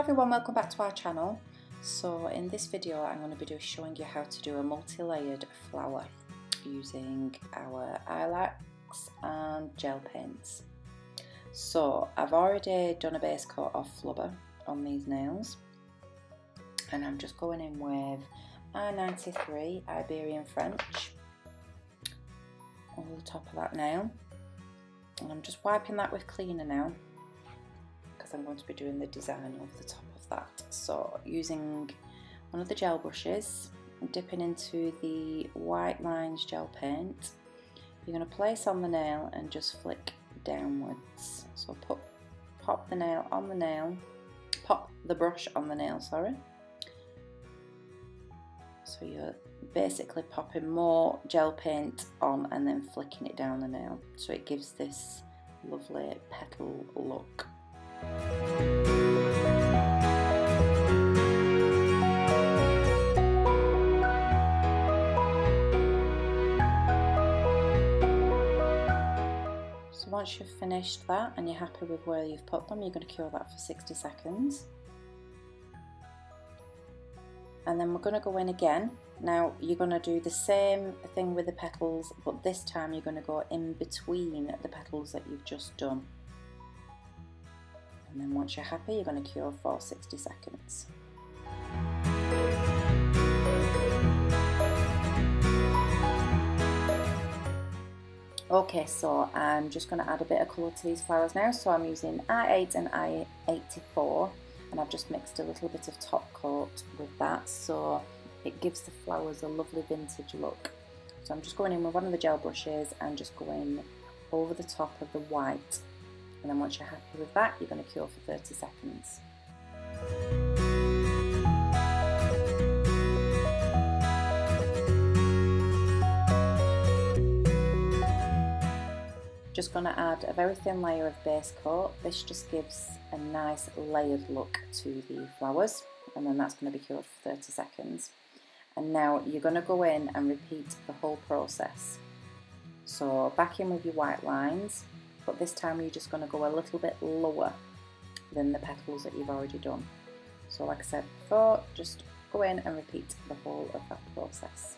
everyone, welcome back to our channel. So in this video I'm going to be showing you how to do a multi-layered flower using our iLacs and gel paints. So I've already done a base coat of Flubber on these nails, and I'm just going in with I93 Iberian French over the top of that nail, and I'm just wiping that with cleaner now because I'm going to be doing the design over the top of that. So using one of the gel brushes, I'm dipping into the White Lines gel paint. You're going to place on the nail and just flick downwards. So pop the nail on the nail, pop the brush on the nail, sorry. So you're basically popping more gel paint on and then flicking it down the nail, so it gives this lovely petal look. So once you've finished that and you're happy with where you've put them, you're going to cure that for 60 seconds. And then we're going to go in again. Now you're going to do the same thing with the petals, but this time you're going to go in between the petals that you've just done. And then once you're happy, you're going to cure for 60 seconds. Okay, so I'm just going to add a bit of colour to these flowers now. So I'm using I8 and I84, and I've just mixed a little bit of top coat with that, so it gives the flowers a lovely vintage look. So I'm just going in with one of the gel brushes and just going over the top of the white. And then once you're happy with that, you're going to cure for 30 seconds. Just going to add a very thin layer of base coat. This just gives a nice layered look to the flowers, and then that's going to be cured for 30 seconds. And now you're going to go in and repeat the whole process. So back in with your white lines, but this time you're just going to go a little bit lower than the petals that you've already done. So like I said before, just go in and repeat the whole of that process.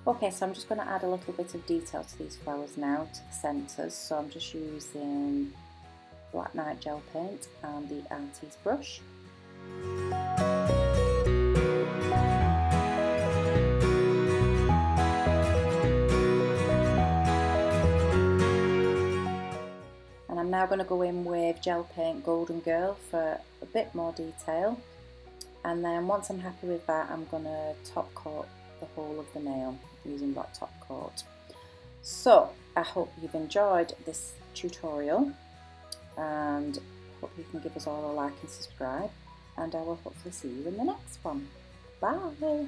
Okay, so I'm just going to add a little bit of detail to these flowers now, to the centres. So I'm just using Black Night gel paint and the Artiste brush. And I'm now going to go in with gel paint Golden Girl for a bit more detail. And then once I'm happy with that, I'm going to top coat the whole of the nail using that top coat. So I hope you've enjoyed this tutorial, and hope you can give us all a like and subscribe, and I will hopefully see you in the next one. Bye!